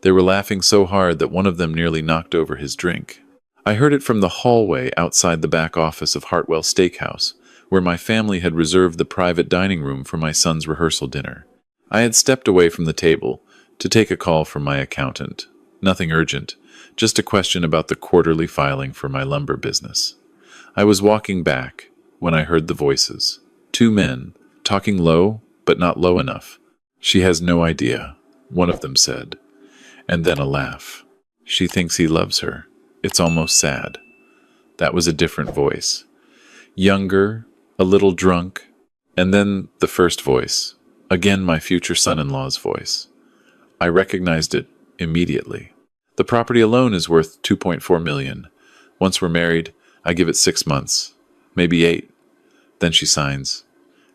They were laughing so hard that one of them nearly knocked over his drink. I heard it from the hallway outside the back office of Hartwell Steakhouse, where my family had reserved the private dining room for my son's rehearsal dinner. I had stepped away from the table to take a call from my accountant. Nothing urgent, just a question about the quarterly filing for my lumber business. I was walking back when I heard the voices. Two men, talking low, but not low enough. "She has no idea," one of them said. And then a laugh. "She thinks he loves her. It's almost sad." That was a different voice. Younger, a little drunk, and then the first voice. Again my future son-in-law's voice. I recognized it immediately. "The property alone is worth $2.4 million. Once we're married, I give it 6 months, maybe 8. Then she signs,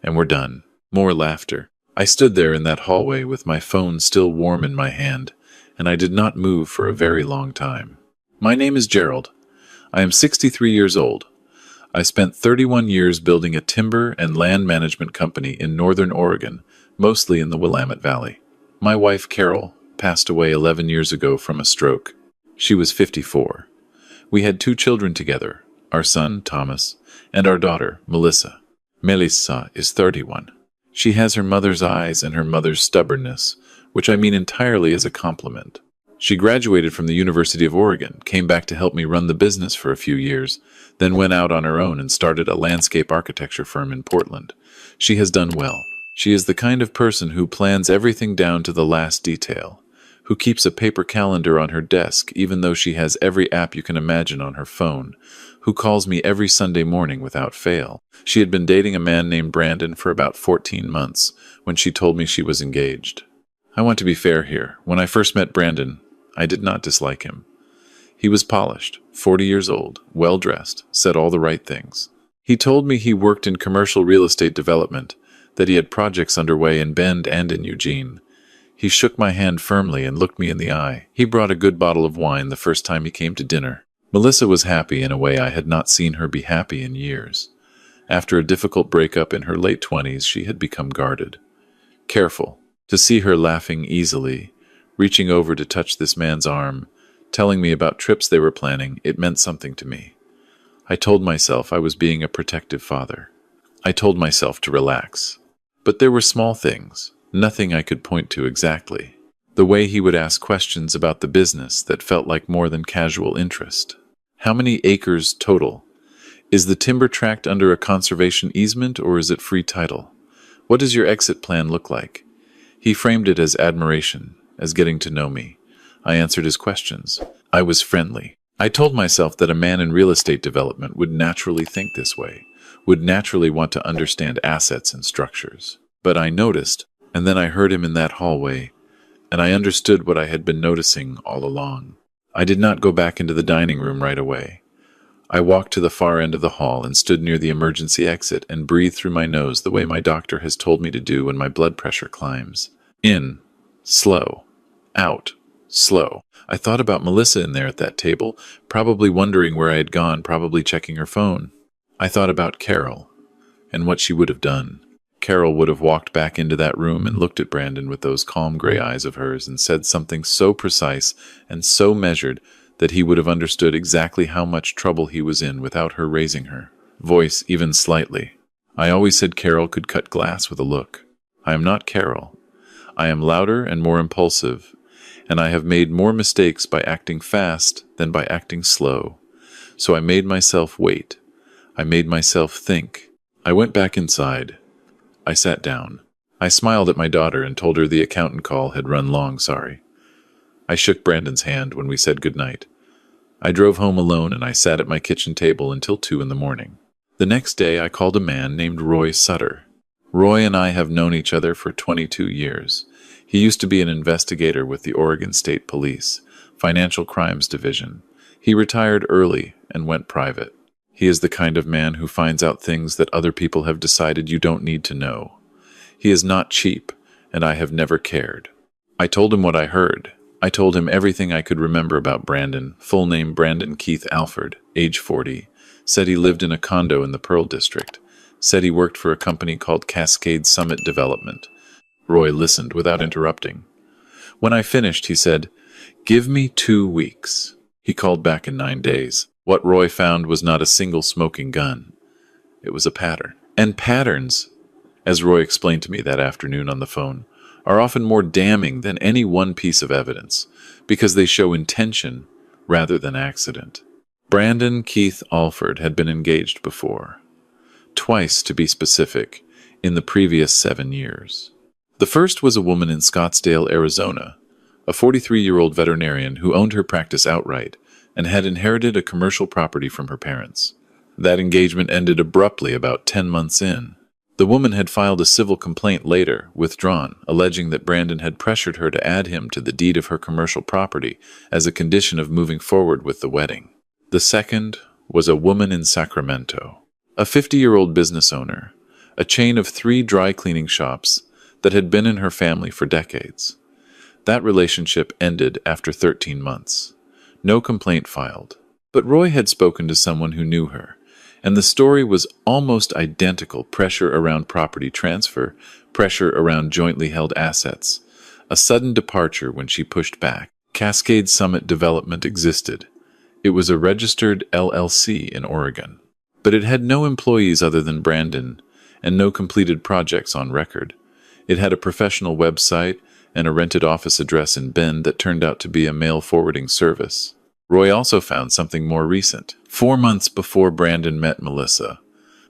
and we're done." More laughter. I stood there in that hallway with my phone still warm in my hand, and I did not move for a very long time. My name is Gerald. I am 63 years old. I spent 31 years building a timber and land management company in northern Oregon, mostly in the Willamette Valley. My wife, Carol, passed away 11 years ago from a stroke. She was 54. We had 2 children together, our son, Thomas, and our daughter, Melissa. Melissa is 31. She has her mother's eyes and her mother's stubbornness, which I mean entirely as a compliment. She graduated from the University of Oregon, came back to help me run the business for a few years, then went out on her own and started a landscape architecture firm in Portland. She has done well. She is the kind of person who plans everything down to the last detail, who keeps a paper calendar on her desk even though she has every app you can imagine on her phone, who calls me every Sunday morning without fail. She had been dating a man named Brandon for about 14 months when she told me she was engaged. I want to be fair here. When I first met Brandon, I did not dislike him. He was polished, 40 years old, well-dressed, said all the right things. He told me he worked in commercial real estate development, that he had projects underway in Bend and in Eugene. He shook my hand firmly and looked me in the eye. He brought a good bottle of wine the first time he came to dinner. Melissa was happy in a way I had not seen her be happy in years. After a difficult breakup in her late 20s, she had become guarded, careful. To see her laughing easily, reaching over to touch this man's arm, telling me about trips they were planning, it meant something to me. I told myself I was being a protective father. I told myself to relax. But there were small things, nothing I could point to exactly. The way he would ask questions about the business that felt like more than casual interest. How many acres total? Is the timber tract under a conservation easement or is it free title? What does your exit plan look like? He framed it as admiration, as getting to know me. I answered his questions. I was friendly. I told myself that a man in real estate development would naturally think this way, would naturally want to understand assets and structures. But I noticed, and then I heard him in that hallway, and I understood what I had been noticing all along. I did not go back into the dining room right away. I walked to the far end of the hall and stood near the emergency exit and breathed through my nose the way my doctor has told me to do when my blood pressure climbs. In, slow. Out, slow. I thought about Melissa in there at that table, probably wondering where I had gone, probably checking her phone. I thought about Carol and what she would have done. Carol would have walked back into that room and looked at Brandon with those calm gray eyes of hers and said something so precise and so measured that he would have understood exactly how much trouble he was in without her raising her voice even slightly. I always said Carol could cut glass with a look. I am not Carol. I am louder and more impulsive, and I have made more mistakes by acting fast than by acting slow. So I made myself wait. I made myself think. I went back inside. I sat down. I smiled at my daughter and told her the accountant call had run long, sorry. I shook Brandon's hand when we said goodnight. I drove home alone and I sat at my kitchen table until 2 in the morning. The next day I called a man named Roy Sutter. Roy and I have known each other for 22 years. He used to be an investigator with the Oregon State Police, Financial Crimes Division. He retired early and went private. He is the kind of man who finds out things that other people have decided you don't need to know. He is not cheap, and I have never cared. I told him what I heard. I told him everything I could remember about Brandon, full name Brandon Keith Alford, age 40, said he lived in a condo in the Pearl District, said he worked for a company called Cascade Summit Development. Roy listened without interrupting. When I finished, he said, "Give me 2 weeks." He called back in 9 days. What Roy found was not a single smoking gun. It was a pattern. And patterns, as Roy explained to me that afternoon on the phone, are often more damning than any one piece of evidence because they show intention rather than accident. Brandon Keith Alford had been engaged before. Twice, to be specific, in the previous 7 years. The first was a woman in Scottsdale, Arizona, a 43-year-old veterinarian who owned her practice outright and had inherited a commercial property from her parents. That engagement ended abruptly about 10 months in. The woman had filed a civil complaint later, withdrawn, alleging that Brandon had pressured her to add him to the deed of her commercial property as a condition of moving forward with the wedding. The second was a woman in Sacramento, a 50-year-old business owner, a chain of 3 dry cleaning shops that had been in her family for decades. That relationship ended after 13 months. No complaint filed. But Roy had spoken to someone who knew her, and the story was almost identical: pressure around property transfer, pressure around jointly held assets, a sudden departure when she pushed back. Cascade Summit Development existed. It was a registered LLC in Oregon. But it had no employees other than Brandon, and no completed projects on record. It had a professional website and a rented office address in Bend that turned out to be a mail forwarding service. Roy also found something more recent. 4 months before Brandon met Melissa,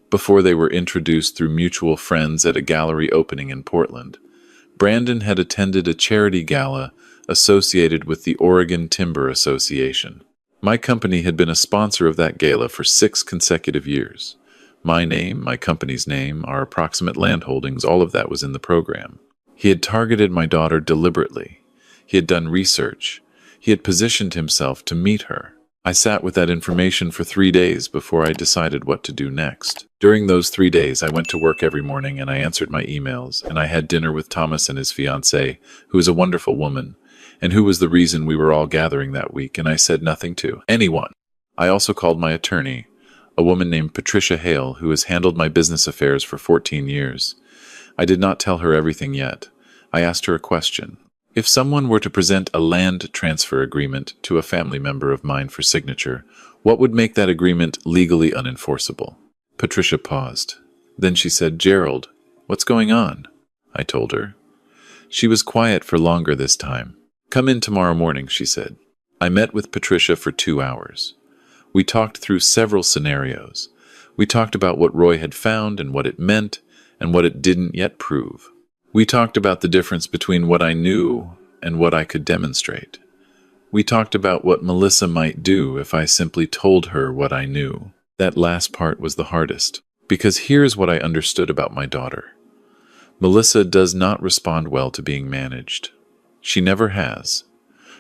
before they were introduced through mutual friends at a gallery opening in Portland, Brandon had attended a charity gala associated with the Oregon Timber Association. My company had been a sponsor of that gala for 6 consecutive years. My name, my company's name, our approximate land holdings, all of that was in the program. He had targeted my daughter deliberately. He had done research. He had positioned himself to meet her. I sat with that information for 3 days before I decided what to do next. During those 3 days, I went to work every morning and I answered my emails, and I had dinner with Thomas and his fiancée, who is a wonderful woman, and who was the reason we were all gathering that week, and I said nothing to anyone. I also called my attorney, a woman named Patricia Hale, who has handled my business affairs for 14 years. I did not tell her everything yet. I asked her a question. If someone were to present a land transfer agreement to a family member of mine for signature, what would make that agreement legally unenforceable? Patricia paused. Then she said, "Gerald, what's going on?" I told her. She was quiet for longer this time. "Come in tomorrow morning," she said. I met with Patricia for 2 hours. We talked through several scenarios. We talked about what Roy had found and what it meant and what it didn't yet prove. We talked about the difference between what I knew and what I could demonstrate. We talked about what Melissa might do if I simply told her what I knew. That last part was the hardest, because here's what I understood about my daughter. Melissa does not respond well to being managed. She never has,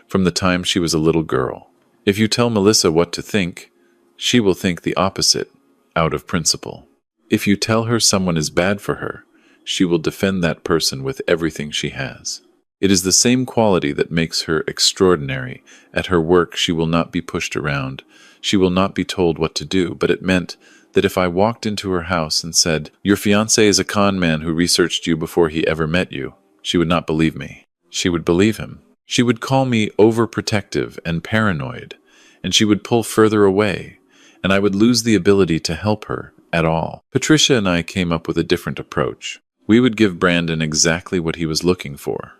from the time she was a little girl. If you tell Melissa what to think, she will think the opposite, out of principle. If you tell her someone is bad for her, she will defend that person with everything she has. It is the same quality that makes her extraordinary. At her work, she will not be pushed around. She will not be told what to do, but it meant that if I walked into her house and said, "Your fiancé is a con man who researched you before he ever met you," she would not believe me. She would believe him. She would call me overprotective and paranoid, and she would pull further away, and I would lose the ability to help her at all. Patricia and I came up with a different approach. We would give Brandon exactly what he was looking for,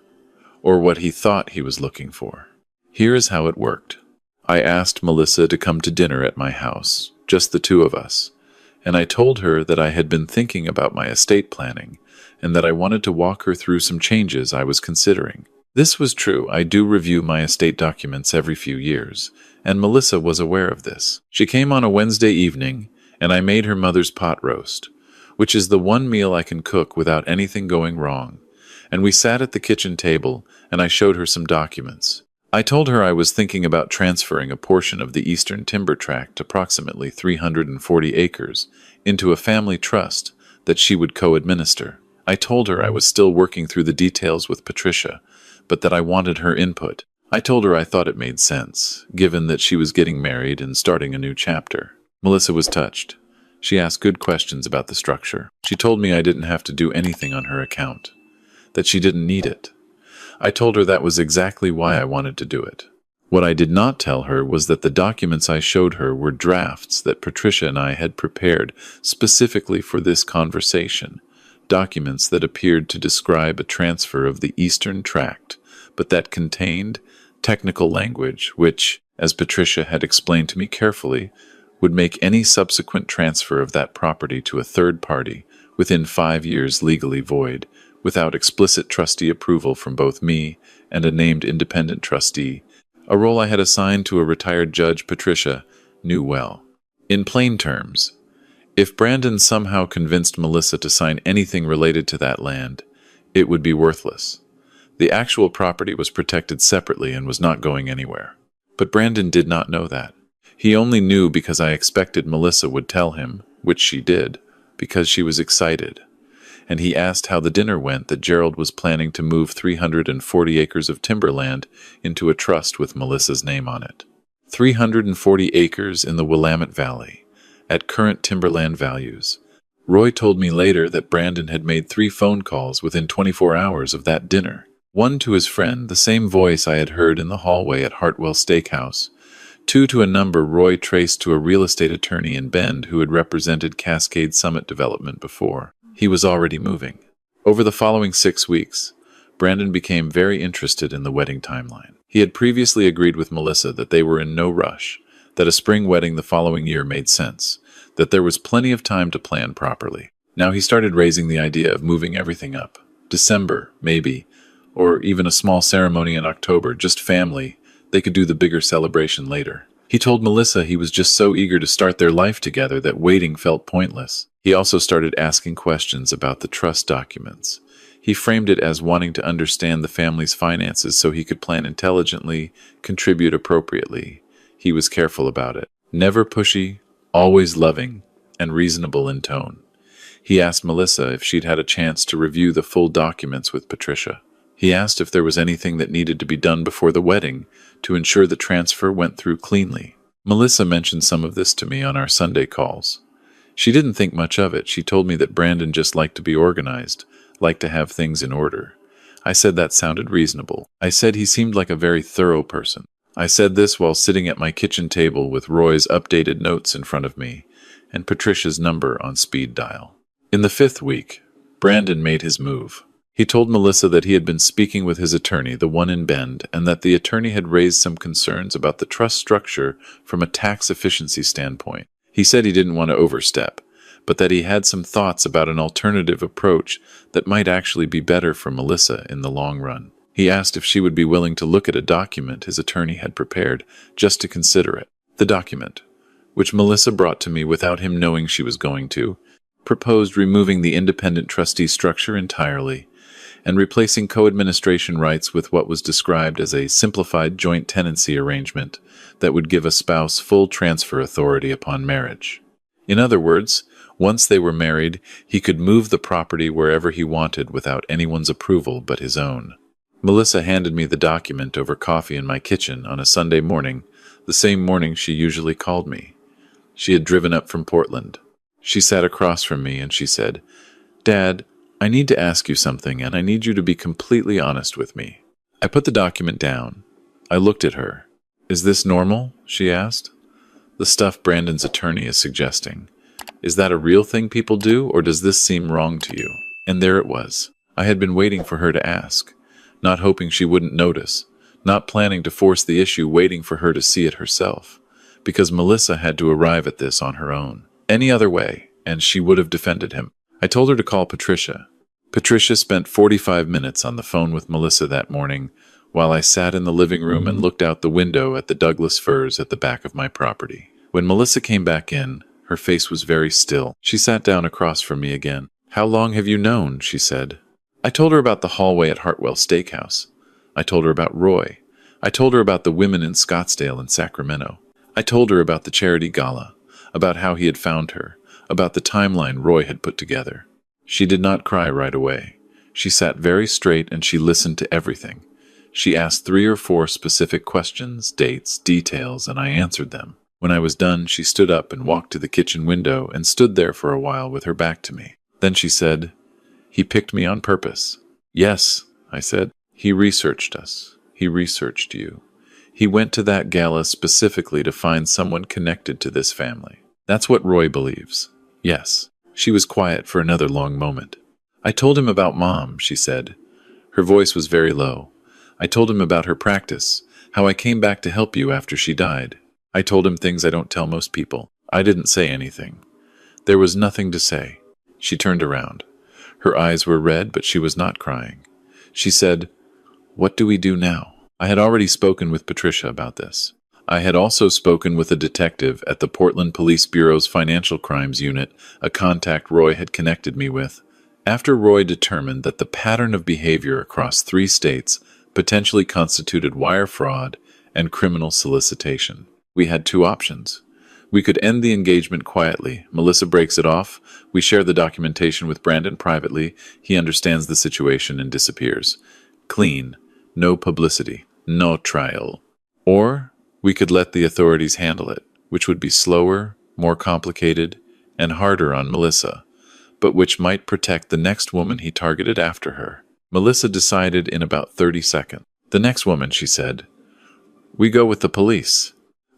or what he thought he was looking for. Here is how it worked. I asked Melissa to come to dinner at my house, just the 2 of us, and I told her that I had been thinking about my estate planning, and that I wanted to walk her through some changes I was considering. This was true. I do review my estate documents every few years, and Melissa was aware of this. She came on a Wednesday evening, and I made her mother's pot roast, which is the one meal I can cook without anything going wrong, and we sat at the kitchen table, and I showed her some documents. I told her I was thinking about transferring a portion of the Eastern Timber Tract, approximately 340 acres, into a family trust that she would co-administer. I told her I was still working through the details with Patricia, but that I wanted her input. I told her I thought it made sense, given that she was getting married and starting a new chapter. Melissa was touched. She asked good questions about the structure. She told me I didn't have to do anything on her account, that she didn't need it. I told her that was exactly why I wanted to do it. What I did not tell her was that the documents I showed her were drafts that Patricia and I had prepared specifically for this conversation, documents that appeared to describe a transfer of the Eastern Tract, but that contained technical language which, as Patricia had explained to me carefully, would make any subsequent transfer of that property to a third party within 5 years legally void, without explicit trustee approval from both me and a named independent trustee, a role I had assigned to a retired judge Patricia knew well. In plain terms, if Brandon somehow convinced Melissa to sign anything related to that land, it would be worthless. The actual property was protected separately and was not going anywhere. But Brandon did not know that. He only knew because I expected Melissa would tell him, which she did, because she was excited. And he asked how the dinner went that Gerald was planning to move 340 acres of timberland into a trust with Melissa's name on it. 340 acres in the Willamette Valley, at current timberland values. Roy told me later that Brandon had made 3 phone calls within 24 hours of that dinner. One to his friend, the same voice I had heard in the hallway at Hartwell Steakhouse. 2 to a number Roy traced to a real estate attorney in Bend who had represented Cascade Summit Development before. He was already moving. Over the following 6 weeks, Brandon became very interested in the wedding timeline. He had previously agreed with Melissa that they were in no rush, that a spring wedding the following year made sense, that there was plenty of time to plan properly. Now he started raising the idea of moving everything up. December, maybe, or even a small ceremony in October, just family. They could do the bigger celebration later. He told Melissa he was just so eager to start their life together that waiting felt pointless. He also started asking questions about the trust documents. He framed it as wanting to understand the family's finances so he could plan intelligently, contribute appropriately. He was careful about it. Never pushy, always loving, and reasonable in tone. He asked Melissa if she'd had a chance to review the full documents with Patricia. He asked if there was anything that needed to be done before the wedding to ensure the transfer went through cleanly. Melissa mentioned some of this to me on our Sunday calls. She didn't think much of it. She told me that Brandon just liked to be organized, liked to have things in order. I said that sounded reasonable. I said he seemed like a very thorough person. I said this while sitting at my kitchen table with Roy's updated notes in front of me and Patricia's number on speed dial. In the 5th week, Brandon made his move. He told Melissa that he had been speaking with his attorney, the one in Bend, and that the attorney had raised some concerns about the trust structure from a tax efficiency standpoint. He said he didn't want to overstep, but that he had some thoughts about an alternative approach that might actually be better for Melissa in the long run. He asked if she would be willing to look at a document his attorney had prepared, just to consider it. The document, which Melissa brought to me without him knowing she was going to, proposed removing the independent trustee structure entirely and replacing co-administration rights with what was described as a simplified joint tenancy arrangement that would give a spouse full transfer authority upon marriage. In other words, once they were married, he could move the property wherever he wanted without anyone's approval but his own. Melissa handed me the document over coffee in my kitchen on a Sunday morning, the same morning she usually called me. She had driven up from Portland. She sat across from me and she said, "Dad, I need to ask you something and I need you to be completely honest with me." I put the document down. I looked at her. "Is this normal?" she asked. "The stuff Brandon's attorney is suggesting. Is that a real thing people do, or does this seem wrong to you?" And there it was. I had been waiting for her to ask, not hoping she wouldn't notice, not planning to force the issue, waiting for her to see it herself, because Melissa had to arrive at this on her own. Any other way, and she would have defended him. I told her to call Patricia. Patricia spent 45 minutes on the phone with Melissa that morning, while I sat in the living room and looked out the window at the Douglas firs at the back of my property. When Melissa came back in, her face was very still. She sat down across from me again. "How long have you known?" she said. I told her about the hallway at Hartwell Steakhouse. I told her about Roy. I told her about the women in Scottsdale and Sacramento. I told her about the charity gala, about how he had found her, about the timeline Roy had put together. She did not cry right away. She sat very straight and she listened to everything. She asked 3 or 4 specific questions, dates, details, and I answered them. When I was done, she stood up and walked to the kitchen window and stood there for a while with her back to me. Then she said, "He picked me on purpose." "Yes," I said. He researched us. He researched you. He went to that gala specifically to find someone connected to this family. That's what Roy believes. Yes. She was quiet for another long moment. I told him about Mom, she said. Her voice was very low. I told him about her practice, how I came back to help you after she died. I told him things I don't tell most people. I didn't say anything. There was nothing to say. She turned around. Her eyes were red, but she was not crying. She said, "What do we do now?" I had already spoken with Patricia about this. I had also spoken with a detective at the Portland Police Bureau's Financial Crimes Unit, a contact Roy had connected me with. After Roy determined that the pattern of behavior across 3 states potentially constituted wire fraud and criminal solicitation, we had 2 options. We could end the engagement quietly. Melissa breaks it off. We share the documentation with Brandon privately. He understands the situation and disappears. Clean. No publicity. No trial. Or we could let the authorities handle it, which would be slower, more complicated, and harder on Melissa, but which might protect the next woman he targeted after her. Melissa decided in about 30 seconds. The next woman, she said. We go with the police.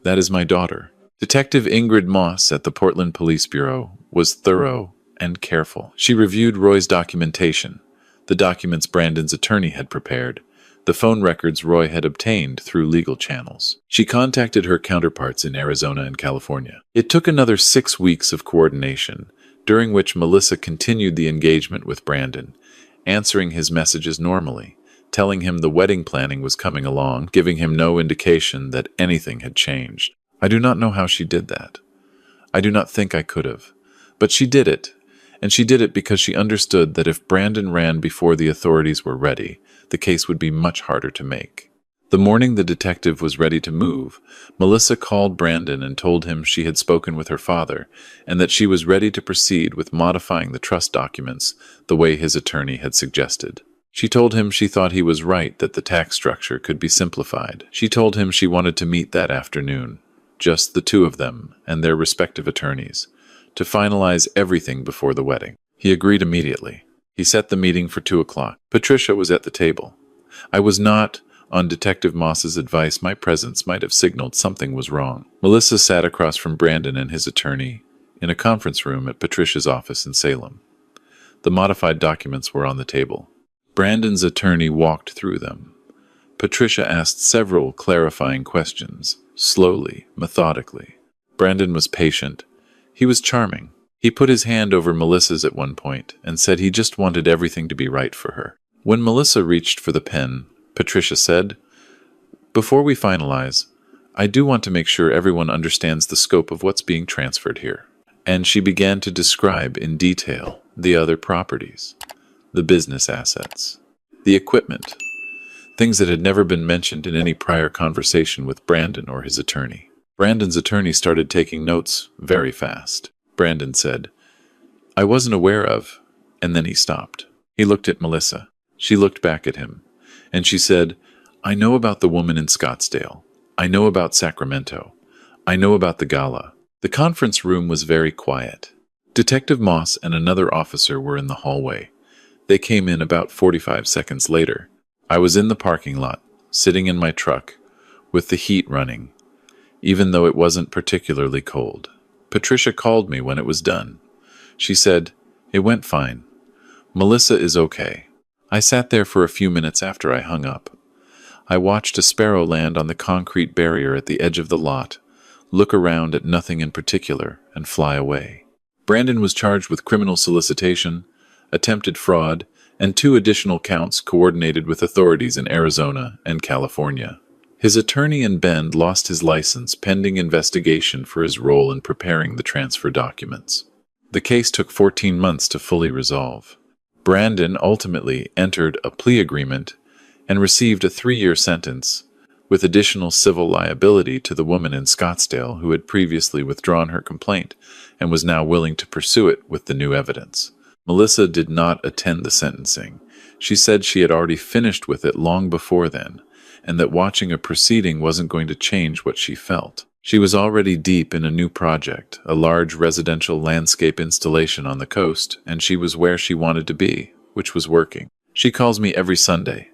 That is my daughter. Detective Ingrid Moss at the Portland Police Bureau was thorough and careful. She reviewed Roy's documentation, the documents Brandon's attorney had prepared, the phone records Roy had obtained through legal channels. She contacted her counterparts in Arizona and California. It took another 6 weeks of coordination, during which Melissa continued the engagement with Brandon, answering his messages normally, telling him the wedding planning was coming along, giving him no indication that anything had changed. I do not know how she did that. I do not think I could have. But she did it, and she did it because she understood that if Brandon ran before the authorities were ready, the case would be much harder to make. The morning the detective was ready to move, Melissa called Brandon and told him she had spoken with her father and that she was ready to proceed with modifying the trust documents the way his attorney had suggested. She told him she thought he was right that the tax structure could be simplified. She told him she wanted to meet that afternoon, just the 2 of them and their respective attorneys, to finalize everything before the wedding. He agreed immediately. He set the meeting for 2 o'clock. Patricia was at the table. I was not. On Detective Moss's advice, my presence might have signaled something was wrong. Melissa sat across from Brandon and his attorney in a conference room at Patricia's office in Salem. The modified documents were on the table. Brandon's attorney walked through them. Patricia asked several clarifying questions, slowly, methodically. Brandon was patient. He was charming. He put his hand over Melissa's at one point and said he just wanted everything to be right for her. When Melissa reached for the pen, Patricia said, "Before we finalize, I do want to make sure everyone understands the scope of what's being transferred here." And she began to describe in detail the other properties, the business assets, the equipment, things that had never been mentioned in any prior conversation with Brandon or his attorney. Brandon's attorney started taking notes very fast. Brandon said, "I wasn't aware of," and then he stopped. He looked at Melissa. She looked back at him, and she said, "I know about the woman in Scottsdale. I know about Sacramento. I know about the gala." The conference room was very quiet. Detective Moss and another officer were in the hallway. They came in about 45 seconds later. I was in the parking lot, sitting in my truck, with the heat running, even though it wasn't particularly cold. Patricia called me when it was done. She said, "It went fine. Melissa is okay." I sat there for a few minutes after I hung up. I watched a sparrow land on the concrete barrier at the edge of the lot, look around at nothing in particular, and fly away. Brandon was charged with criminal solicitation, attempted fraud, and 2 additional counts coordinated with authorities in Arizona and California. His attorney in Bend lost his license pending investigation for his role in preparing the transfer documents. The case took 14 months to fully resolve. Brandon ultimately entered a plea agreement and received a 3-year sentence, with additional civil liability to the woman in Scottsdale who had previously withdrawn her complaint and was now willing to pursue it with the new evidence. Melissa did not attend the sentencing. She said she had already finished with it long before then, and that watching a proceeding wasn't going to change what she felt. She was already deep in a new project, a large residential landscape installation on the coast, and she was where she wanted to be, which was working. She calls me every Sunday.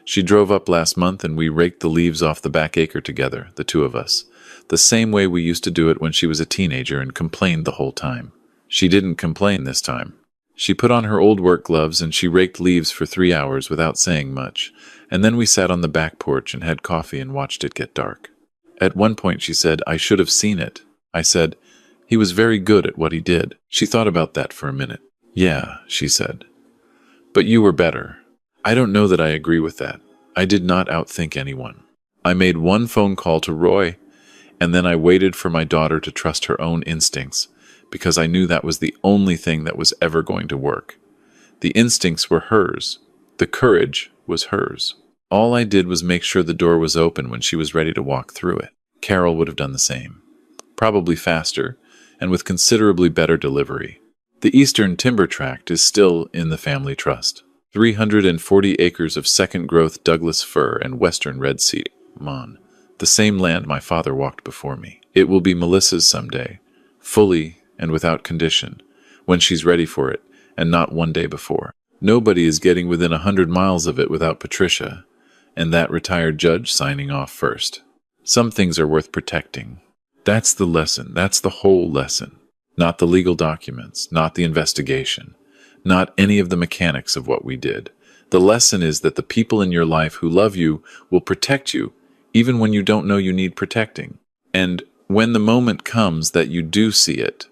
She drove up last month and we raked the leaves off the back acre together, the two of us. The same way we used to do it when she was a teenager and complained the whole time. She didn't complain this time. She put on her old work gloves and she raked leaves for 3 hours without saying much, and then we sat on the back porch and had coffee and watched it get dark. At one point she said, "I should have seen it." I said, "He was very good at what he did." She thought about that for a minute. "Yeah," she said. "But you were better." I don't know that I agree with that. I did not outthink anyone. I made one phone call to Roy, and then I waited for my daughter to trust her own instincts, because I knew that was the only thing that was ever going to work. The instincts were hers. The courage was hers. All I did was make sure the door was open when she was ready to walk through it. Carol would have done the same. Probably faster, and with considerably better delivery. The Eastern Timber Tract is still in the family trust. 340 acres of second-growth Douglas fir and western red cedar. The same land my father walked before me. It will be Melissa's someday, fully and without condition, when she's ready for it, and not one day before. Nobody is getting within 100 miles of it without Patricia, and that retired judge signing off first. Some things are worth protecting. That's the lesson. That's the whole lesson. Not the legal documents, not the investigation, not any of the mechanics of what we did. The lesson is that the people in your life who love you will protect you, even when you don't know you need protecting. And when the moment comes that you do see it,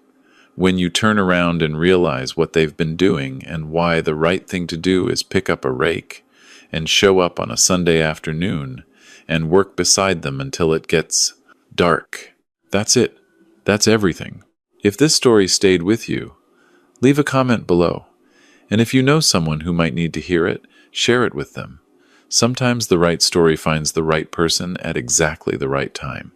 when you turn around and realize what they've been doing and why the right thing to do is pick up a rake and show up on a Sunday afternoon and work beside them until it gets dark. That's it. That's everything. If this story stayed with you, leave a comment below. And if you know someone who might need to hear it, share it with them. Sometimes the right story finds the right person at exactly the right time.